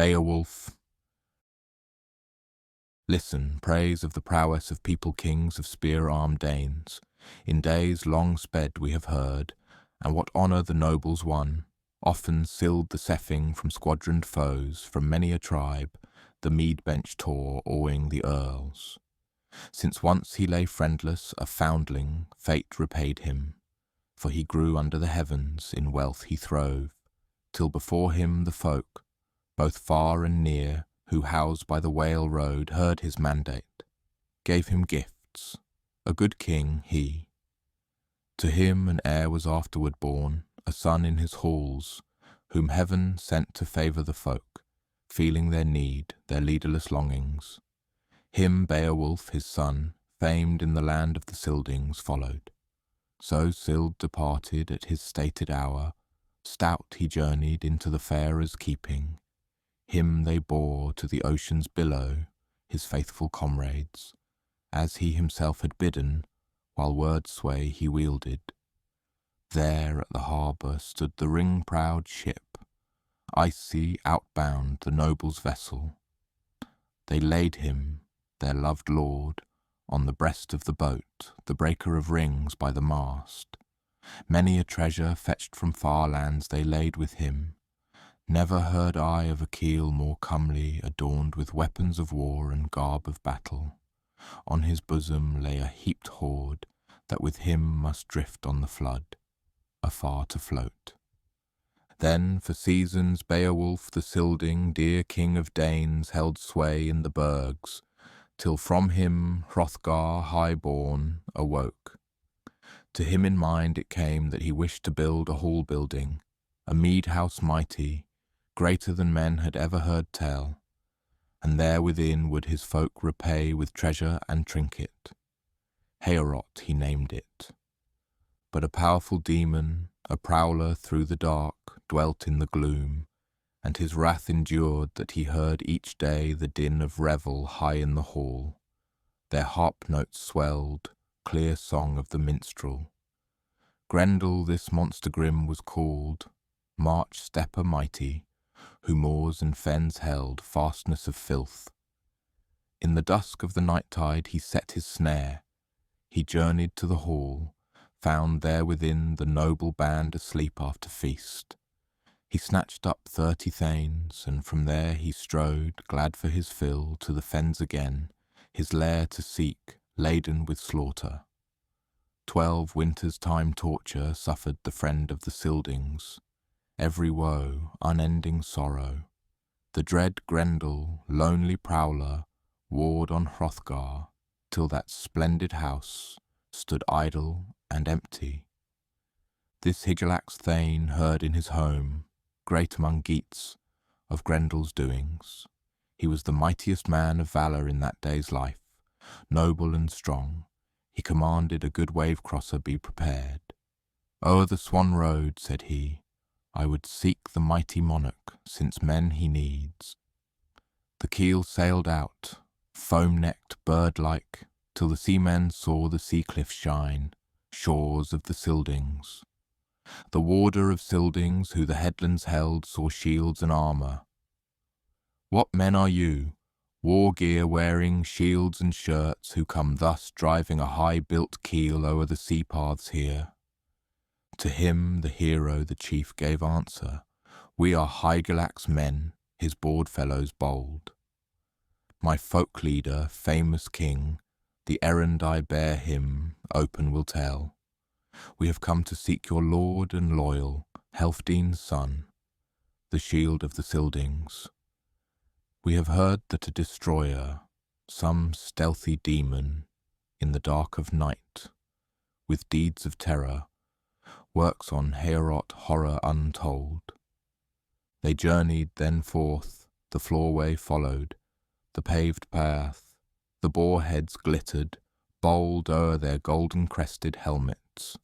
Beowulf. Listen, praise of the prowess of people kings of spear-armed Danes. In days long sped we have heard, and what honour the nobles won. Often silled the Seffing from squadroned foes, from many a tribe, the mead bench tore, awing the earls. Since once he lay friendless, a foundling, fate repaid him, for he grew under the heavens, in wealth he throve, till before him the folk, both far and near, who housed by the Whale road, heard his mandate, gave him gifts, a good king he. To him an heir was afterward born, a son in his halls, whom heaven sent to favour the folk, feeling their need, their leaderless longings. Him Beowulf, his son, famed in the land of the Scyldings, followed. So Scyld departed at his stated hour, stout he journeyed into the farer's keeping. Him they bore to the ocean's billow, his faithful comrades, as he himself had bidden, while word sway he wielded. There at the harbour stood the ring-proud ship, icy outbound the noble's vessel. They laid him, their loved lord, on the breast of the boat, the breaker of rings by the mast. Many a treasure fetched from far lands they laid with him. Never heard I of a keel more comely, adorned with weapons of war and garb of battle. On his bosom lay a heaped hoard, that with him must drift on the flood, afar to float. Then for seasons Beowulf the Scylding, dear king of Danes, held sway in the burgs, till from him Hrothgar, high-born, awoke. To him in mind it came that he wished to build a hall-building, a mead-house mighty, greater than men had ever heard tell, and there within would his folk repay with treasure and trinket. Heorot he named it. But a powerful demon, a prowler through the dark, dwelt in the gloom, and his wrath endured that he heard each day the din of revel high in the hall. Their harp notes swelled, clear song of the minstrel. Grendel this monster grim was called, march stepper mighty, who moors and fens held, fastness of filth. In the dusk of the night-tide he set his snare. He journeyed to the hall, found there within the noble band asleep after feast. He snatched up 30 thanes, and from there he strode, glad for his fill, to the fens again, his lair to seek, laden with slaughter. 12 winters' time torture suffered the friend of the Scyldings, every woe, unending sorrow. The dread Grendel, lonely prowler, warred on Hrothgar, till that splendid house stood idle and empty. This Higelac's thane heard in his home, great among Geats, of Grendel's doings. He was the mightiest man of valour in that day's life, noble and strong. He commanded a good wave-crosser be prepared. O'er the Swan Road, said he, I would seek the mighty monarch, since men he needs. The keel sailed out, foam-necked, bird-like, till the seamen saw the sea-cliffs shine, shores of the Scyldings. The warder of Scyldings, who the headlands held, saw shields and armour. What men are you, war-gear wearing, shields and shirts, who come thus driving a high-built keel o'er the sea-paths here? To him, the hero, the chief, gave answer, we are Higelac's men, his board-fellows bold. My folk-leader, famous king, the errand I bear him, open will tell. We have come to seek your lord and loyal, Healfdene's son, the shield of the Scyldings. We have heard that a destroyer, some stealthy demon, in the dark of night, with deeds of terror, works on Heorot horror untold. They journeyed then forth, the floorway followed, the paved path, the boar-heads glittered, bold o'er their golden-crested helmets.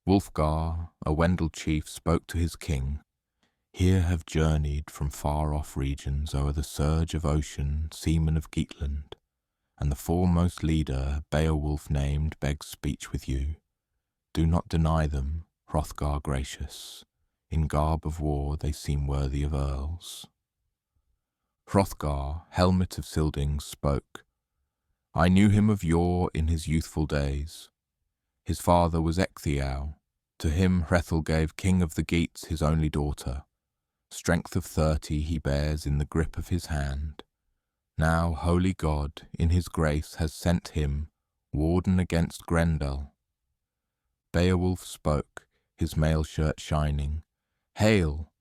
Wulfgar, a Wendel chief, spoke to his king. Here have journeyed from far-off regions o'er the surge of ocean seamen of Geatland, and the foremost leader, Beowulf named, begs speech with you. Do not deny them, Hrothgar gracious. In garb of war they seem worthy of earls. Hrothgar, helmet of Scyldings, spoke. I knew him of yore in his youthful days. His father was Ecgtheow. To him Hrethel gave king of the Geats his only daughter. Strength of 30 he bears in the grip of his hand. Now holy God in his grace has sent him, warden against Grendel. Beowulf spoke, his mail shirt shining. Hail!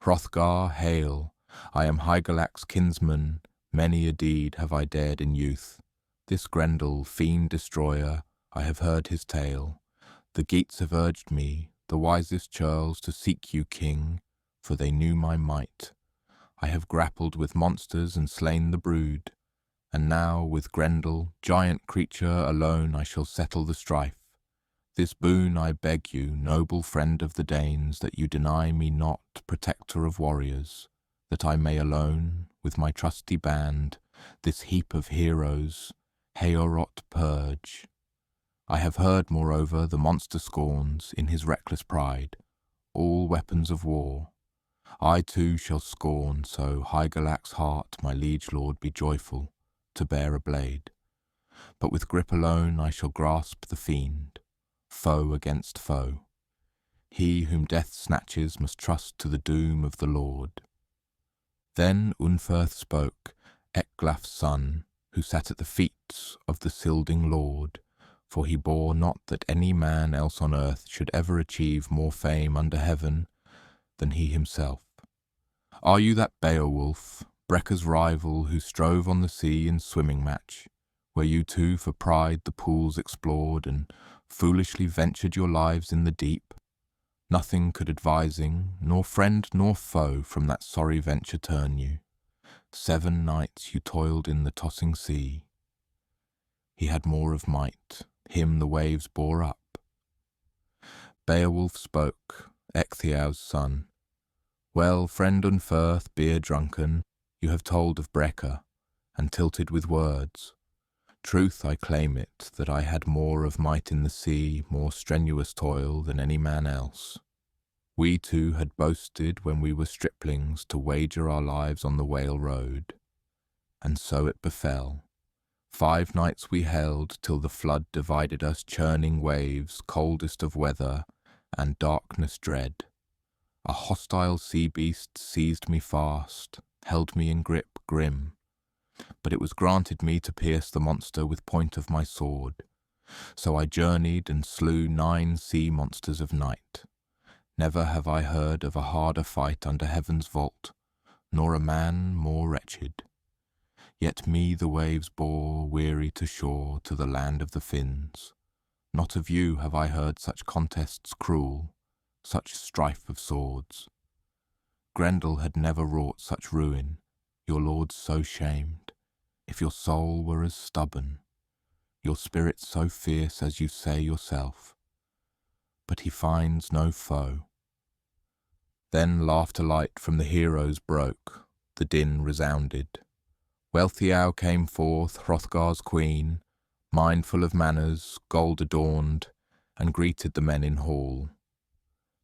Hrothgar, hail! I am Hygelac's kinsman, many a deed have I dared in youth. This Grendel, fiend destroyer, I have heard his tale. The Geats have urged me, the wisest churls, to seek you, king, for they knew my might. I have grappled with monsters and slain the brood, and now with Grendel, giant creature, alone I shall settle the strife. This boon I beg you, noble friend of the Danes, that you deny me not, protector of warriors, that I may alone, with my trusty band, this heap of heroes, Heorot purge. I have heard, moreover, the monster scorns, in his reckless pride, all weapons of war. I too shall scorn, so Hygelac's heart, my liege lord, be joyful, to bear a blade. But with grip alone I shall grasp the fiend, foe against foe. He whom death snatches must trust to the doom of the Lord. Then Unferth spoke, Ecglaf's son, who sat at the feet of the Scylding lord, for he bore not that any man else on earth should ever achieve more fame under heaven than he himself. Are you that Beowulf, Brecca's rival, who strove on the sea in swimming match, where you too for pride the pools explored and foolishly ventured your lives in the deep? Nothing could advising, nor friend nor foe, from that sorry venture turn you. 7 nights you toiled in the tossing sea. He had more of might, him the waves bore up. Beowulf spoke, Ecgtheow's son. Well, friend Unferth, beer drunken, you have told of Brecca, and tilted with words. Truth, I claim it, that I had more of might in the sea, more strenuous toil than any man else. We two had boasted when we were striplings to wager our lives on the whale road. And so it befell. 5 nights we held till the flood divided us, churning waves, coldest of weather, and darkness dread. A hostile sea beast seized me fast, held me in grip grim. But it was granted me to pierce the monster with point of my sword. So I journeyed and slew 9 sea monsters of night. Never have I heard of a harder fight under heaven's vault, nor a man more wretched. Yet me the waves bore weary to shore, to the land of the Finns. Not of you have I heard such contests cruel, such strife of swords. Grendel had never wrought such ruin, your lords so shamed. If your soul were as stubborn, your spirit so fierce as you say yourself. But he finds no foe. Then laughter light from the heroes broke, the din resounded. Wealhtheow came forth, Hrothgar's queen, mindful of manners, gold adorned, and greeted the men in hall.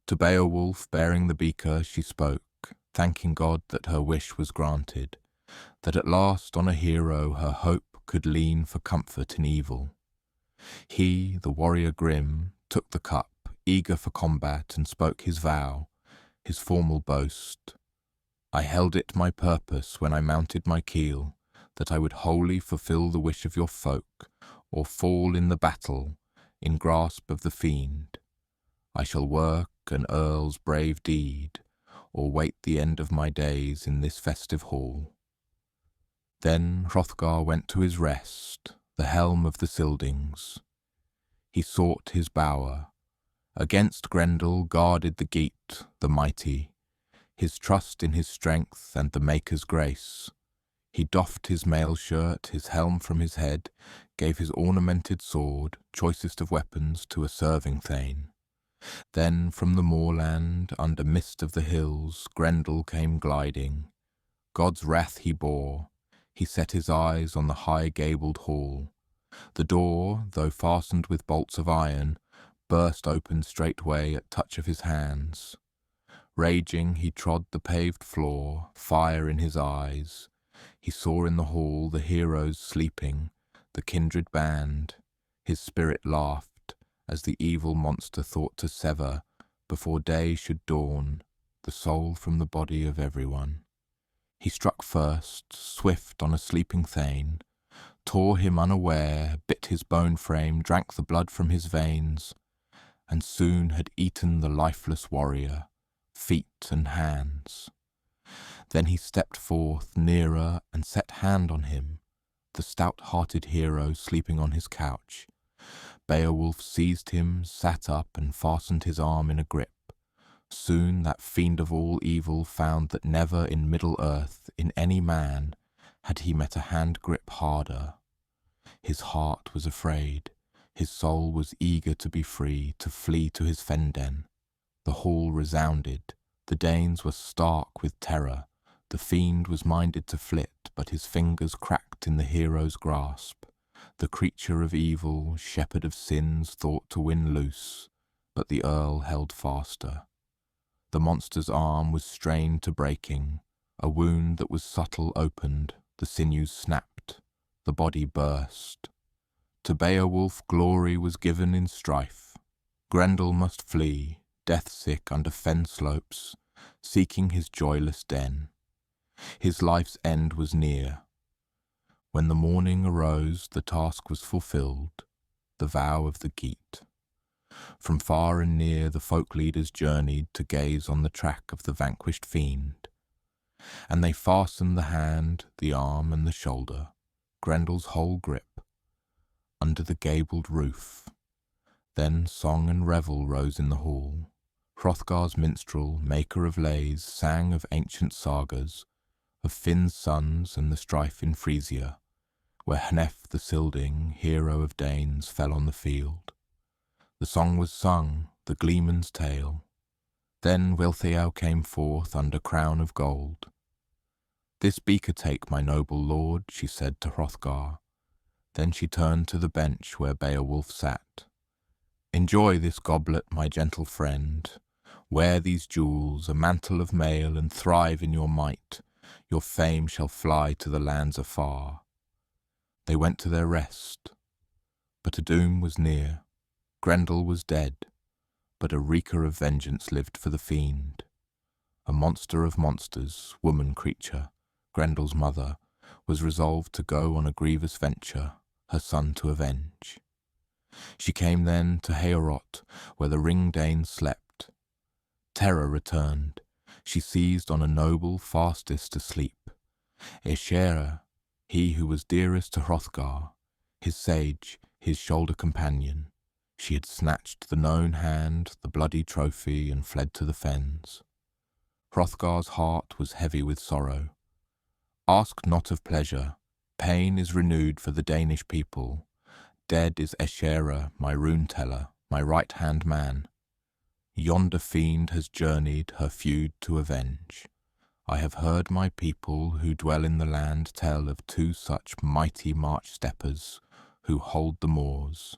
To Beowulf, bearing the beaker, she spoke, thanking God that her wish was granted, that at last on a hero her hope could lean for comfort in evil. He, the warrior grim, took the cup, eager for combat, and spoke his vow, his formal boast. I held it my purpose when I mounted my keel, that I would wholly fulfill the wish of your folk, or fall in the battle, in grasp of the fiend. I shall work an earl's brave deed, or wait the end of my days in this festive hall. Then Hrothgar went to his rest, the helm of the Scyldings. He sought his bower. Against Grendel guarded the Geat, the mighty, his trust in his strength and the Maker's grace. He doffed his mail shirt, his helm from his head, gave his ornamented sword, choicest of weapons, to a serving thane. Then from the moorland, under mist of the hills, Grendel came gliding. God's wrath he bore. He set his eyes on the high-gabled hall. The door, though fastened with bolts of iron, burst open straightway at touch of his hands. Raging he trod the paved floor, fire in his eyes. He saw in the hall the heroes sleeping, the kindred band. His spirit laughed as the evil monster thought to sever, before day should dawn, the soul from the body of everyone. He struck first, swift on a sleeping thane, tore him unaware, bit his bone frame, drank the blood from his veins, and soon had eaten the lifeless warrior, feet and hands. Then he stepped forth nearer and set hand on him, the stout-hearted hero sleeping on his couch. Beowulf seized him, sat up, and fastened his arm in a grip. Soon that fiend of all evil found that never in Middle-earth, in any man, had he met a hand grip harder. His heart was afraid, his soul was eager to be free, to flee to his fen-den. The hall resounded, the Danes were stark with terror. The fiend was minded to flit, but his fingers cracked in the hero's grasp. The creature of evil, shepherd of sins, thought to win loose, but the earl held faster. The monster's arm was strained to breaking, a wound that was subtle opened, the sinews snapped, the body burst. To Beowulf glory was given in strife. Grendel must flee, death-sick under fen slopes, seeking his joyless den. His life's end was near. When the morning arose, the task was fulfilled, the vow of the Geat. From far and near the folk leaders journeyed to gaze on the track of the vanquished fiend. And they fastened the hand, the arm and the shoulder, Grendel's whole grip, under the gabled roof. Then song and revel rose in the hall. Hrothgar's minstrel, maker of lays, sang of ancient sagas, of Finn's sons and the strife in Frisia, where Hnef the Scylding, hero of Danes, fell on the field. The song was sung, the gleeman's tale. Then Wiltheow came forth under crown of gold. "This beaker take, my noble lord," she said to Hrothgar. Then she turned to the bench where Beowulf sat. "Enjoy this goblet, my gentle friend. Wear these jewels, a mantle of mail, and thrive in your might. Your fame shall fly to the lands afar." They went to their rest, but a doom was near. Grendel was dead, but a wreaker of vengeance lived for the fiend. A monster of monsters, woman creature, Grendel's mother, was resolved to go on a grievous venture, her son to avenge. She came then to Heorot, where the Ring-Danes slept. Terror returned. She seized on a noble fastest asleep, Aeschere, he who was dearest to Hrothgar, his sage, his shoulder companion. She had snatched the known hand, the bloody trophy, and fled to the fens. Hrothgar's heart was heavy with sorrow. "Ask not of pleasure. Pain is renewed for the Danish people. Dead is Aeschere, my rune-teller, my right-hand man. Yonder fiend has journeyed her feud to avenge. I have heard my people who dwell in the land tell of two such mighty march-steppers who hold the moors.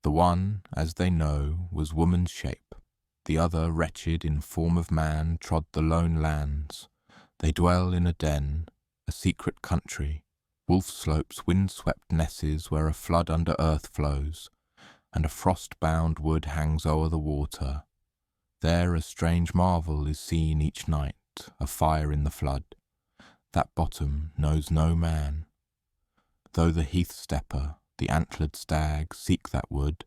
The one, as they know, was woman's shape. The other, wretched in form of man, trod the lone lands. They dwell in a den, a secret country, wolf slopes, wind-swept nesses where a flood under earth flows, and a frost-bound wood hangs o'er the water. There a strange marvel is seen each night, a fire in the flood. That bottom knows no man. Though the heath-stepper, the antlered stag, seek that wood,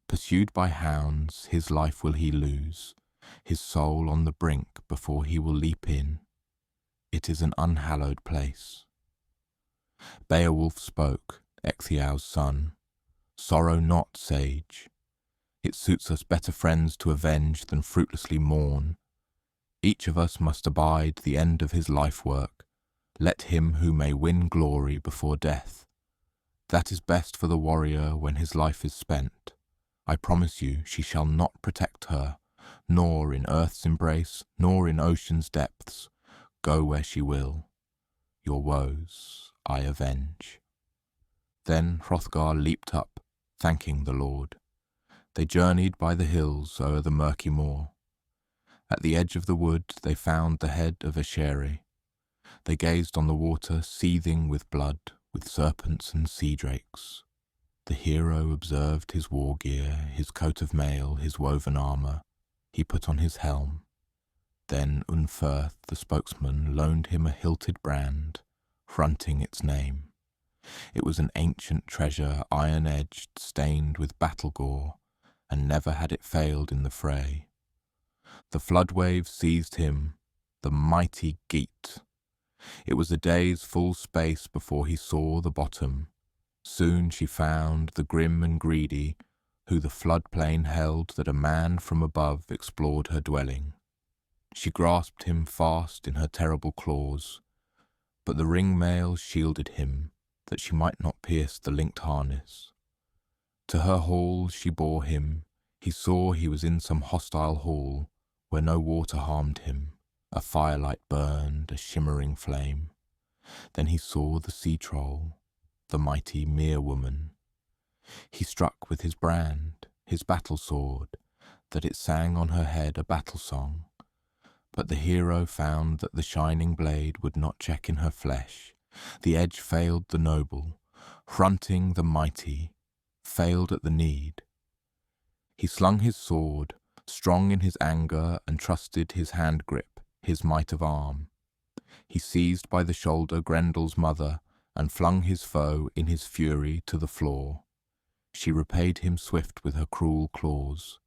pursued by hounds, his life will he lose, his soul on the brink before he will leap in. It is an unhallowed place. Beowulf spoke, Ecgtheow's son. "Sorrow not, sage. It suits us better friends to avenge than fruitlessly mourn. Each of us must abide the end of his life-work. Let him who may win glory before death. That is best for the warrior when his life is spent. I promise you she shall not protect her, nor in earth's embrace, nor in ocean's depths. Go where she will. Your woes I avenge." Then Hrothgar leaped up, thanking the Lord. They journeyed by the hills o'er the murky moor. At the edge of the wood they found the head of Aeschere. They gazed on the water seething with blood, with serpents and sea drakes. The hero observed his war gear, his coat of mail, his woven armour. He put on his helm. Then Unferth, the spokesman, loaned him a hilted brand, fronting its name. It was an ancient treasure, iron-edged, stained with battle gore, and never had it failed in the fray. The flood waves seized him, the mighty Geat. It was a day's full space before he saw the bottom. Soon she found the grim and greedy, who the floodplain held that a man from above explored her dwelling. She grasped him fast in her terrible claws, but the ring-mail shielded him, that she might not pierce the linked harness. To her hall she bore him. He saw he was in some hostile hall, where no water harmed him. A firelight burned, a shimmering flame. Then he saw the sea-troll, the mighty mere-woman. He struck with his brand, his battle-sword, that it sang on her head a battle-song. But the hero found that the shining blade would not check in her flesh. The edge failed the noble, fronting the mighty, failed at the need. He slung his sword, strong in his anger, and trusted his hand-grip, his might of arm. He seized by the shoulder Grendel's mother, and flung his foe in his fury to the floor. She repaid him swift with her cruel claws,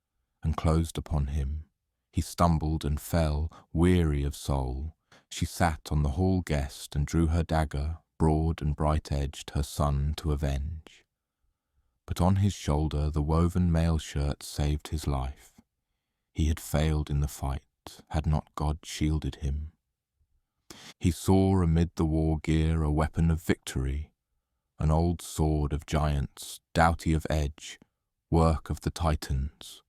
and closed upon him. He stumbled and fell, weary of soul. She sat on the hall guest and drew her dagger, broad and bright-edged, her son to avenge. But on his shoulder the woven mail-shirt saved his life. He had failed in the fight, had not God shielded him. He saw amid the war gear a weapon of victory, an old sword of giants, doughty of edge, work of the Titans.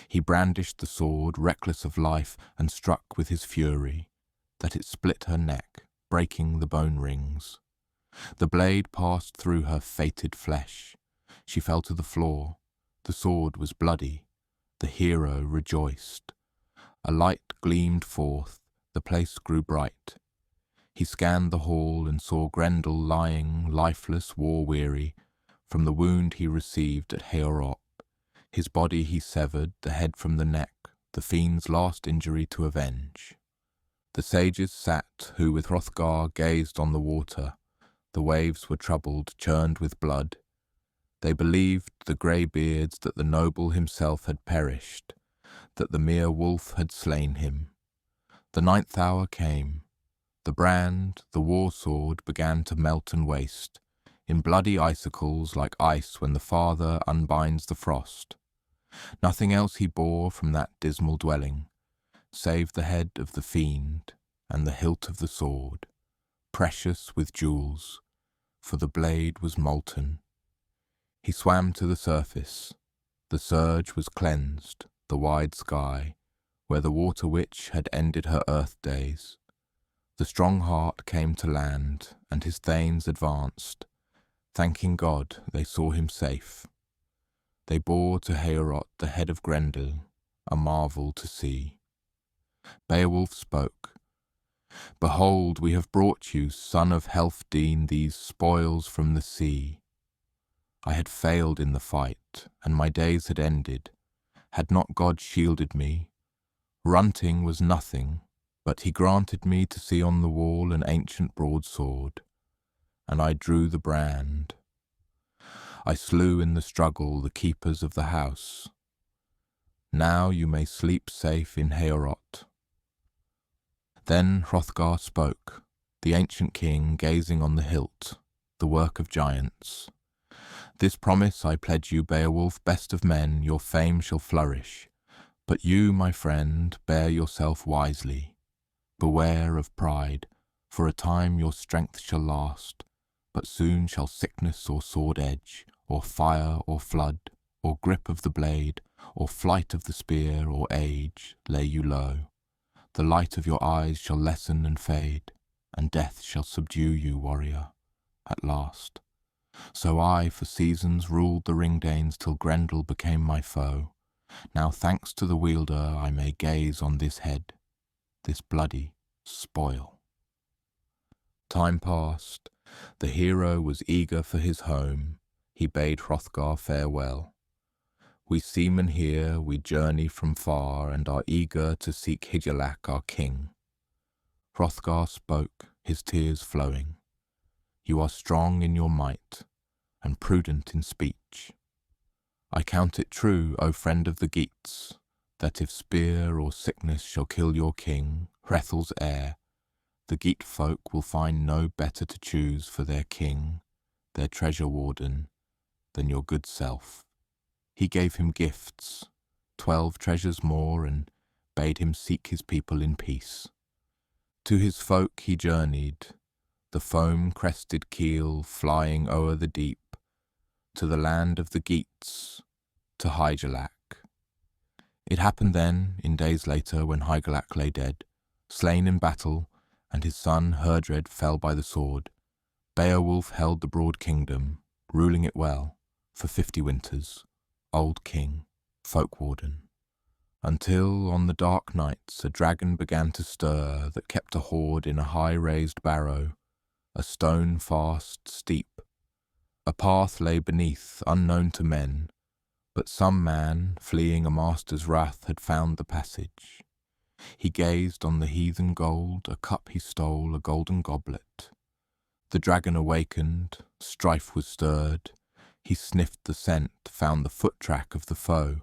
He brandished the sword, reckless of life, and struck with his fury, that it split her neck, breaking the bone rings. The blade passed through her fated flesh. She fell to the floor. The sword was bloody. The hero rejoiced. A light gleamed forth. The place grew bright. He scanned the hall and saw Grendel lying, lifeless, war-weary, from the wound he received at Heorot. His body he severed, the head from the neck, the fiend's last injury to avenge. The sages sat, who with Hrothgar gazed on the water. The waves were troubled, churned with blood. They believed, the grey-beards, that the noble himself had perished, that the mere wolf had slain him. The 9th hour came. The brand, the war-sword, began to melt and waste, in bloody icicles like ice when the father unbinds the frost. Nothing else he bore from that dismal dwelling, save the head of the fiend and the hilt of the sword, precious with jewels, for the blade was molten. He swam to the surface. The surge was cleansed, the wide sky, where the water witch had ended her earth days. The strong heart came to land, and his thanes advanced. Thanking God, they saw him safe. They bore to Heorot the head of Grendel, a marvel to see. Beowulf spoke. "Behold, we have brought you, son of Helfdene, these spoils from the sea. I had failed in the fight, and my days had ended, had not God shielded me. Runting was nothing, but he granted me to see on the wall an ancient broadsword, and I drew the brand. I slew in the struggle the keepers of the house. Now you may sleep safe in Heorot." Then Hrothgar spoke, the ancient king gazing on the hilt, the work of giants. "This promise I pledge you, Beowulf, best of men, your fame shall flourish. But you, my friend, bear yourself wisely. Beware of pride, for a time your strength shall last, but soon shall sickness or sword edge, or fire or flood, or grip of the blade, or flight of the spear, or age, lay you low. The light of your eyes shall lessen and fade, and death shall subdue you, warrior, at last. So I, for seasons, ruled the Ringdanes till Grendel became my foe. Now, thanks to the wielder, I may gaze on this head, this bloody spoil." Time passed. The hero was eager for his home. He bade Hrothgar farewell. We seamen here, we journey from far, and are eager to seek Hygelac our king. Hrothgar spoke, his tears flowing. You are strong in your might, and prudent in speech. I count it true, O friend of the Geats, that if spear or sickness shall kill your king, Hrethel's heir, the Geat folk will find no better to choose for their king, their treasure warden, than your good self. He gave him gifts, 12 treasures more, and bade him seek his people in peace. To his folk he journeyed, the foam-crested keel flying o'er the deep, to the land of the Geats, to Hygelac. It happened then, in days later, when Hygelac lay dead, slain in battle, and his son Herdred fell by the sword. Beowulf held the broad kingdom, ruling it well, for 50 winters, old king, folk warden, until on the dark nights a dragon began to stir that kept a hoard in a high-raised barrow, a stone fast steep. A path lay beneath, unknown to men, but some man, fleeing a master's wrath, had found the passage. He gazed on the heathen gold, a cup he stole, a golden goblet. The dragon awakened, strife was stirred. He sniffed the scent, found the foot-track of the foe.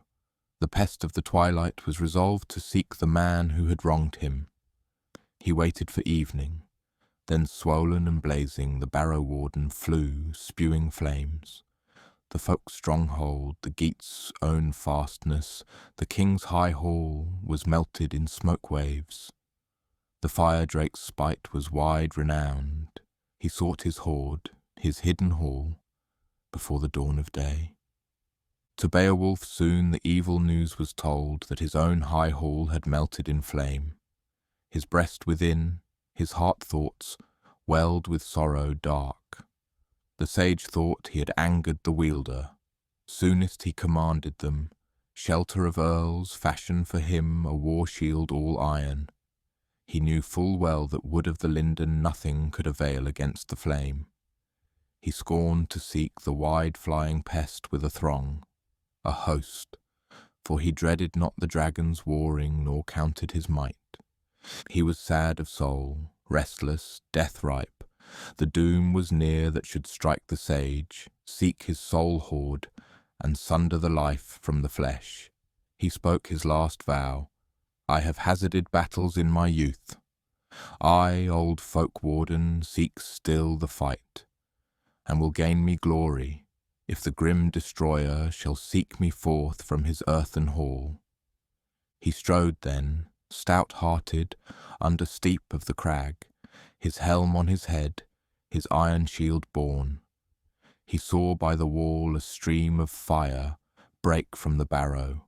The pest of the twilight was resolved to seek the man who had wronged him. He waited for evening. Then swollen and blazing, the barrow warden flew, spewing flames. The folk's stronghold, the Geats' own fastness, the king's high hall, was melted in smoke waves. The fire drake's spite was wide renowned. He sought his hoard, his hidden hall, before the dawn of day. To Beowulf soon the evil news was told that his own high hall had melted in flame. His breast within, his heart thoughts, welled with sorrow dark. The sage thought he had angered the wielder. Soonest he commanded them, shelter of earls, fashion for him a war-shield all iron. He knew full well that wood of the linden nothing could avail against the flame. He scorned to seek the wide-flying pest with a throng, a host, for he dreaded not the dragon's warring nor counted his might. He was sad of soul, restless, death-ripe. The doom was near that should strike the sage, seek his soul hoard, and sunder the life from the flesh. He spoke his last vow. I have hazarded battles in my youth. I, old folk warden, seek still the fight, and will gain me glory, if the grim destroyer shall seek me forth from his earthen hall. He strode then, stout-hearted, under steep of the crag, his helm on his head, his iron shield borne. He saw by the wall a stream of fire break from the barrow.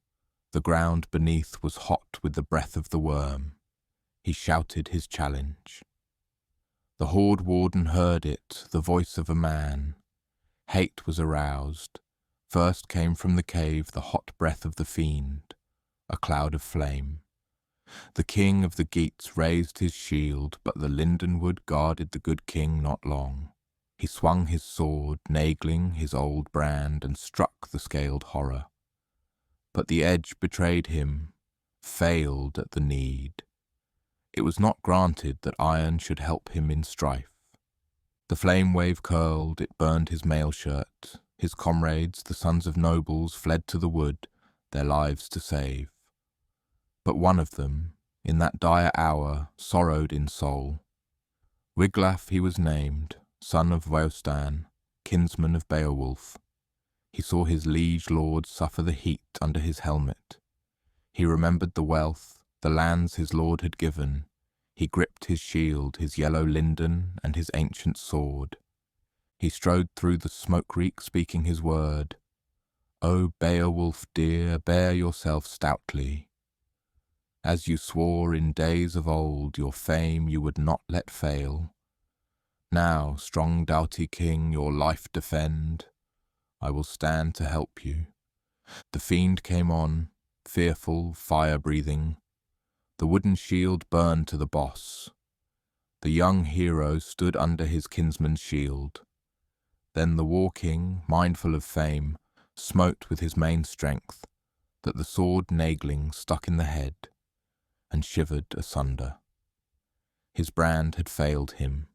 The ground beneath was hot with the breath of the worm. He shouted his challenge. The hoard warden heard it, the voice of a man. Hate was aroused. First came from the cave the hot breath of the fiend, a cloud of flame. The king of the Geats raised his shield, but the lindenwood guarded the good king not long. He swung his sword, nagling his old brand, and struck the scaled horror. But the edge betrayed him, failed at the need. It was not granted that iron should help him in strife. The flame wave curled, it burned his mail shirt. His comrades, the sons of nobles, fled to the wood, their lives to save. But one of them, in that dire hour, sorrowed in soul. Wiglaf he was named, son of Weohstan, kinsman of Beowulf. He saw his liege lord suffer the heat under his helmet. He remembered the wealth, the lands his lord had given. He gripped his shield, his yellow linden, and his ancient sword. He strode through the smoke-reek, speaking his word. O Beowulf dear, bear yourself stoutly. As you swore in days of old, your fame you would not let fail. Now, strong doughty king, your life defend. I will stand to help you. The fiend came on, fearful, fire-breathing. The wooden shield burned to the boss. The young hero stood under his kinsman's shield. Then the war-king, mindful of fame, smote with his main strength, that the sword-nagling stuck in the head, and shivered asunder. His brand had failed him.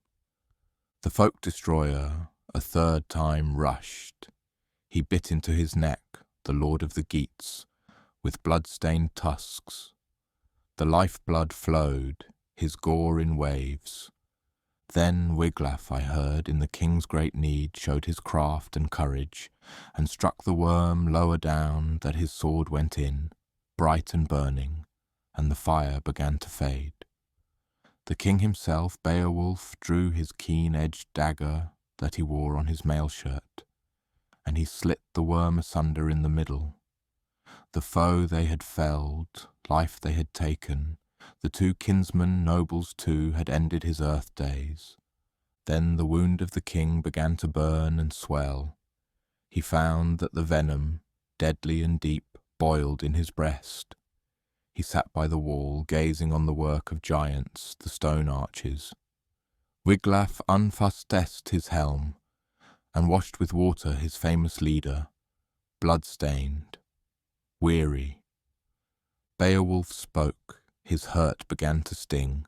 The folk-destroyer a third time rushed. He bit into his neck, the lord of the Geats, with blood-stained tusks. The life-blood flowed, his gore in waves. Then Wiglaf, I heard, in the king's great need, showed his craft and courage, and struck the worm lower down, that his sword went in, bright and burning, and the fire began to fade. The king himself, Beowulf, drew his keen-edged dagger that he wore on his mail shirt, and he slit the worm asunder in the middle. The foe they had felled, life they had taken, the two kinsmen, nobles too, had ended his earth days. Then the wound of the king began to burn and swell. He found that the venom, deadly and deep, boiled in his breast. He sat by the wall, gazing on the work of giants, the stone arches. Wiglaf unfustessed his helm, and washed with water his famous leader, blood-stained, weary. Beowulf spoke, his hurt began to sting.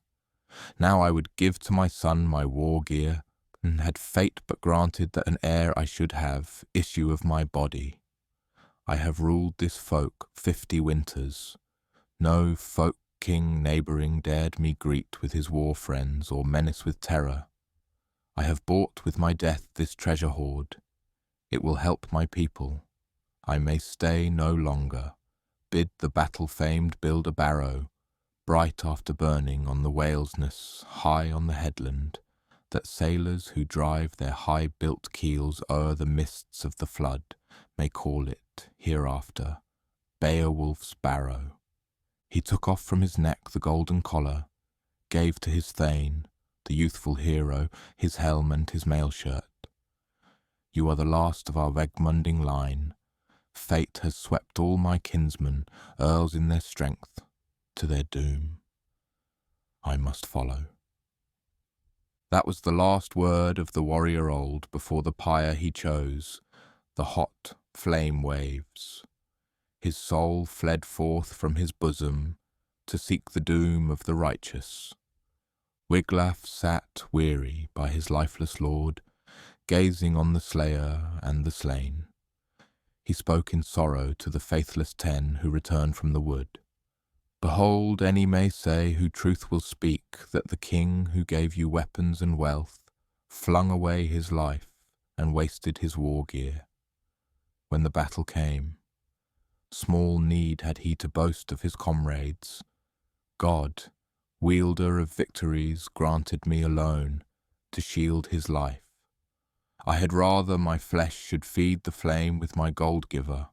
Now I would give to my son my war gear, and had fate but granted that an heir I should have, issue of my body. I have ruled this folk 50 winters. No folk king neighbouring dared me greet with his war friends or menace with terror. I have bought with my death this treasure hoard. It will help my people. I may stay no longer. Bid the battle-famed build a barrow, bright after burning on the Walesness, high on the headland, that sailors who drive their high-built keels o'er the mists of the flood may call it, hereafter, Beowulf's Barrow. He took off from his neck the golden collar, gave to his thane, the youthful hero, his helm and his mail shirt. You are the last of our Vegmunding line. Fate has swept all my kinsmen, earls in their strength, to their doom. I must follow. That was the last word of the warrior old before the pyre he chose, the hot flame waves. His soul fled forth from his bosom to seek the doom of the righteous. Wiglaf sat weary by his lifeless lord, gazing on the slayer and the slain. He spoke in sorrow to the faithless 10 who returned from the wood. Behold, any may say who truth will speak, that the king who gave you weapons and wealth flung away his life and wasted his war gear. When the battle came, small need had he to boast of his comrades. God, wielder of victories, granted me alone to shield his life. I had rather my flesh should feed the flame with my gold-giver.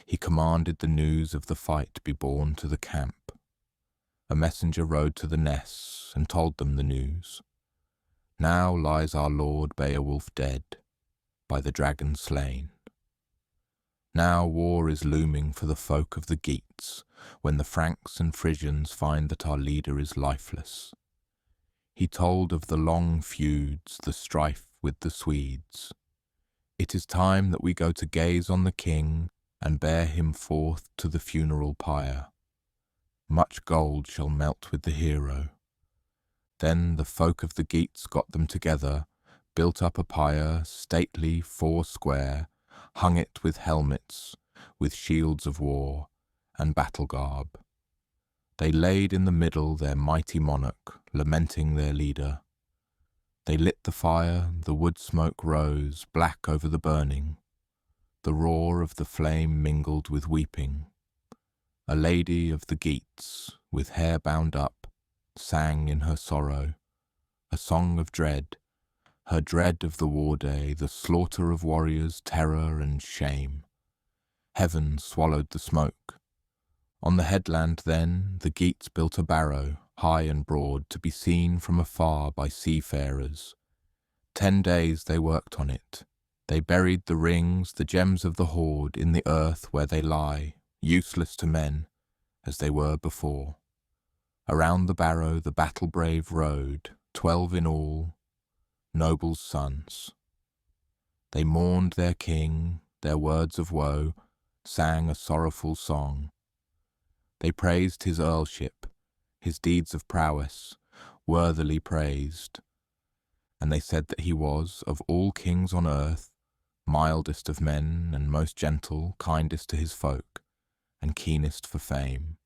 He commanded the news of the fight be borne to the camp. A messenger rode to the Ness and told them the news. Now lies our lord Beowulf dead, by the dragon slain. Now war is looming for the folk of the Geats, when the Franks and Frisians find that our leader is lifeless. He told of the long feuds, the strife with the Swedes. It is time that we go to gaze on the king and bear him forth to the funeral pyre. Much gold shall melt with the hero. Then the folk of the Geats got them together, built up a pyre, stately 4 square, hung it with helmets, with shields of war, and battle garb. They laid in the middle their mighty monarch, lamenting their leader. They lit the fire, the wood smoke rose, black over the burning. The roar of the flame mingled with weeping. A lady of the Geats, with hair bound up, sang in her sorrow, a song of dread, her dread of the war day, the slaughter of warriors, terror and shame. Heaven swallowed the smoke. On the headland then, the Geats built a barrow, high and broad, to be seen from afar by seafarers. 10 days they worked on it. They buried the rings, the gems of the hoard, in the earth where they lie, useless to men, as they were before. Around the barrow the battle-brave rode, 12 in all, nobles' sons. They mourned their king, their words of woe, sang a sorrowful song. They praised his earlship, his deeds of prowess, worthily praised. And they said that he was, of all kings on earth, mildest of men and most gentle, kindest to his folk, and keenest for fame.